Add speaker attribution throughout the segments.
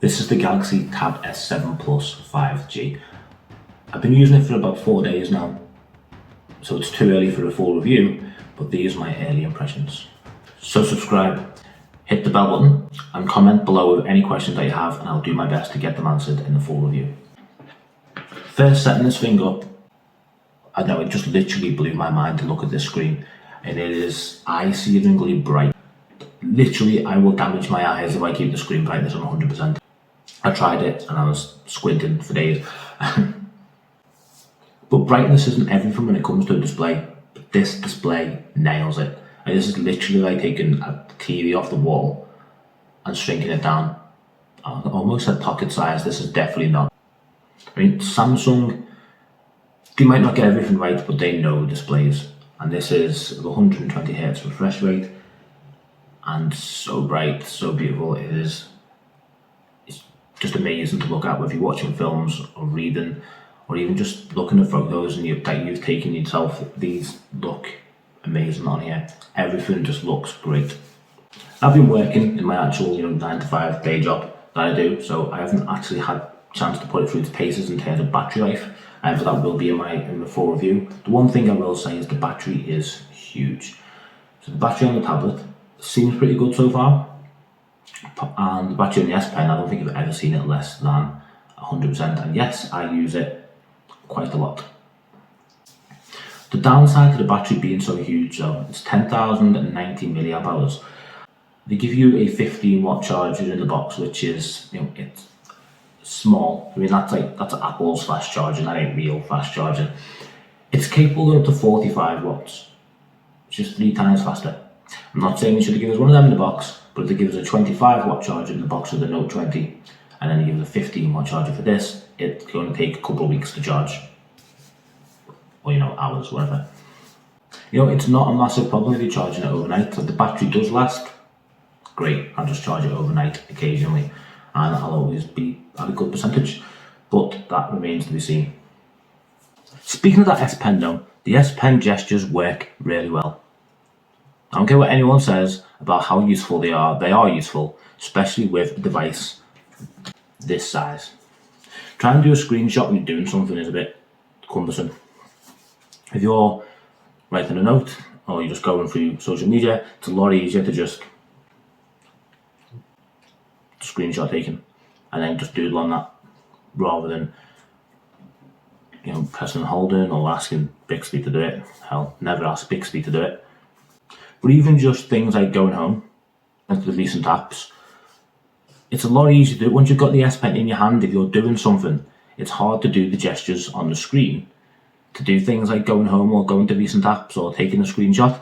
Speaker 1: This is the Galaxy Tab S7 Plus 5G. I've been using it for about 4 days now, so it's too early for a full review, but these are my early impressions. So subscribe, hit the bell button, and comment below with any questions that you have, and I'll do my best to get them answered in the full review. First, setting this thing up, I know it just literally blew my mind to look at this screen, and it is eye-searingly bright. Literally, I will damage my eyes if I keep the screen brightness on 100%. I tried it and I was squinting for days. But brightness isn't everything when it comes to a display. But this display nails it. And this is literally like taking a TV off the wall and shrinking it down. Almost at pocket size. This is definitely not. I mean, Samsung, they might not get everything right, but they know displays. And this is 120 Hz refresh rate. And so bright, so beautiful. It's just amazing to look at whether you're watching films or reading or even just looking at photos that you've taken yourself. These look amazing on here. Everything just looks great. I've been working in my actual 9 to 5 day job that I do, so I haven't actually had a chance to put it through its paces in terms of battery life, but that will be in the full review. The one thing I will say is the battery is huge. So the battery on the tablet seems pretty good so far, and the battery on the S Pen, I don't think I've ever seen it less than 100%, and yes, I use it quite a lot. The downside to the battery being so huge though, it's 10,090 milliamp hours. They give you a 15 watt charger in the box, which is, it's small. I mean, that's Apple's fast charging, that ain't real fast charging. It's capable of up to 45 watts, which is 3 times faster. I'm not saying they should have given us one of them in the box, but if they give us a 25 watt charger in the box of the Note 20, and then they give us a 15 watt charger for this, it's going to take a couple of weeks to charge. Or hours, whatever. It's not a massive problem if you're charging it overnight. So the battery does last, great. I'll just charge it overnight occasionally, and I'll always be at a good percentage. But that remains to be seen. Speaking of that S Pen though, the S Pen gestures work really well. I don't care what anyone says about how useful they are useful, especially with a device this size. Trying to do a screenshot when you're doing something is a bit cumbersome. If you're writing a note or you're just going through social media, it's a lot easier to just screenshot taken and then just doodle on that rather than pressing and holding or asking Bixby to do it. Hell, never ask Bixby to do it. But even just things like going home into the recent apps, it's a lot easier to do it once you've got the S Pen in your hand. If you're doing something, it's hard to do the gestures on the screen. To do things like going home or going to recent apps or taking a screenshot,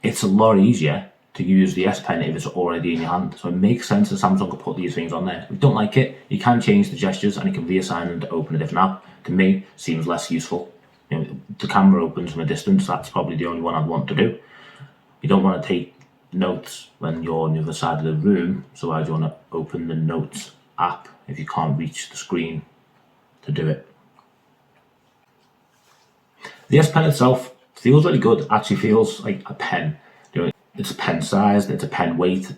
Speaker 1: it's a lot easier to use the S Pen if it's already in your hand. So it makes sense that Samsung could put these things on there. If you don't like it, you can change the gestures and you can reassign them to open a different app. To me, seems less useful. The camera opens from a distance, that's probably the only one I'd want to do. You don't want to take notes when you're on the other side of the room, so why do you want to open the Notes app if you can't reach the screen to do it? The S Pen itself feels really good. Actually feels like a pen. It's pen sized, it's a pen weight,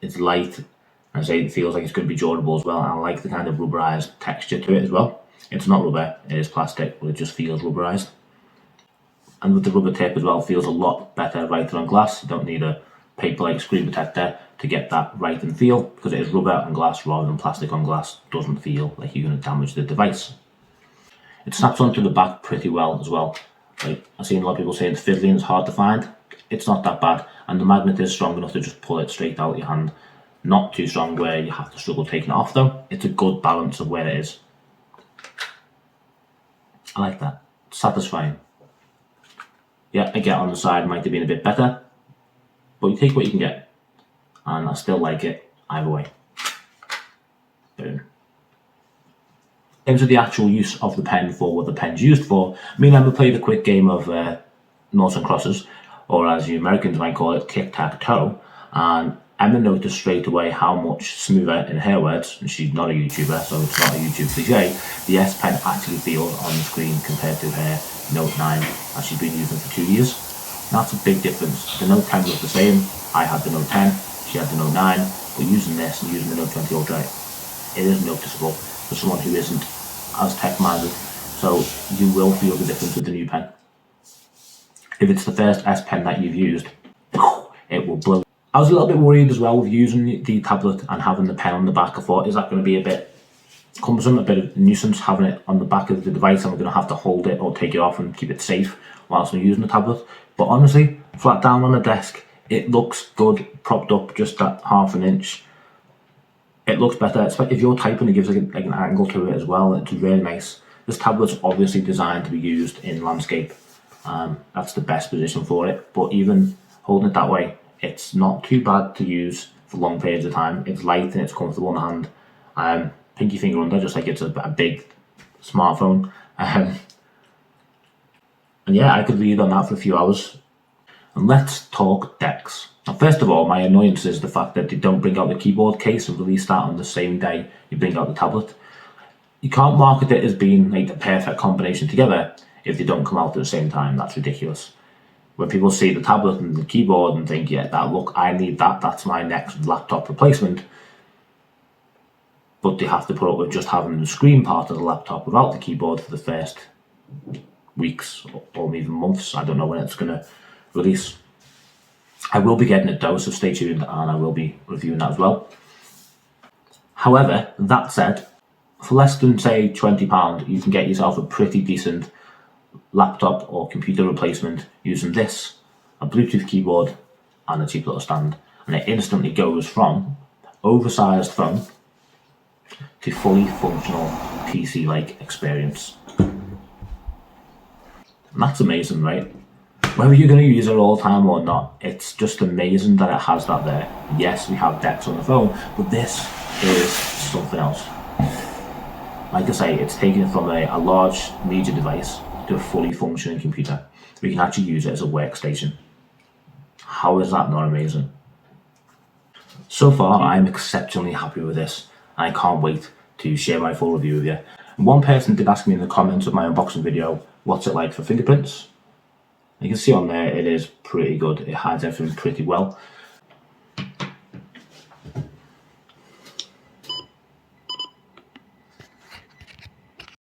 Speaker 1: it's light, and I say it feels like it's going to be durable as well. And I like the kind of rubberized texture to it as well. It's not rubber, it is plastic, but it just feels rubberized. And with the rubber tip as well, it feels a lot better writing on glass. You don't need a paper-like screen protector to get that writing feel, because it is rubber on glass rather than plastic on glass. It doesn't feel like you're going to damage the device. It snaps onto the back pretty well as well. I've seen a lot of people saying it's fiddly and it's hard to find. It's not that bad, and the magnet is strong enough to just pull it straight out of your hand. Not too strong where you have to struggle taking it off though. It's a good balance of where it is. I like that. It's satisfying. Yeah, I get on the side might have been a bit better, but you take what you can get, and I still like it either way. Boom. In terms of the actual use of the pen for what the pen's used for, me and Emma played a quick game of noughts and crosses, or as you Americans might call it, tic-tac-toe, and Emma noticed straight away how much smoother, in her words, and she's not a YouTuber, so it's not a YouTube cliche, the S Pen actually feels on the screen compared to her Note 9 that she's been using for 2 years. That's a big difference. The Note 10 was the same. I had the Note 10, she had the Note 9, but using this and using the Note 20 Ultra, it is noticeable for someone who isn't as tech minded. So you will feel the difference with the new pen. If it's the first S Pen that you've used, it will blow. I was a little bit worried as well with using the tablet and having the pen on the back. I thought, is that going to be a bit cumbersome, a bit of nuisance having it on the back of the device, and I'm going to have to hold it or take it off and keep it safe whilst I'm using the tablet. But honestly, flat down on the desk, it looks good, propped up just at half an inch. It looks better. If you're typing, it gives like an angle to it as well. It's really nice. This tablet's obviously designed to be used in landscape. That's the best position for it. But even holding it that way, it's not too bad to use for long periods of time. It's light and it's comfortable in the hand. Pinky finger under, just like it's a big smartphone. And yeah, I could read on that for a few hours. And let's talk decks. Now, first of all, my annoyance is the fact that they don't bring out the keyboard case and release that on the same day you bring out the tablet. You can't market it as being like the perfect combination together if they don't come out at the same time. That's ridiculous. When people see the tablet and the keyboard and think, yeah, I need that, that's my next laptop replacement. But they have to put up with just having the screen part of the laptop without the keyboard for the first weeks or even months. I don't know when it's going to release. I will be getting a dose, so stay tuned, and I will be reviewing that as well. However, that said, for less than say £20, you can get yourself a pretty decent laptop or computer replacement using this, a Bluetooth keyboard, and a cheap little stand, and it instantly goes from oversized phone to fully functional PC-like experience. And that's amazing, right? Whether you're going to use it all the time or not, it's just amazing that it has that there. Yes, we have decks on the phone, but this is something else. Like I say, it's taking it from a large media device to a fully functioning computer. We can actually use it as a workstation. How is that not amazing? So far, I'm exceptionally happy with this. I can't wait to share my full review with you. One person did ask me in the comments of my unboxing video, what's it like for fingerprints? You can see on there, it is pretty good. It hides everything pretty well.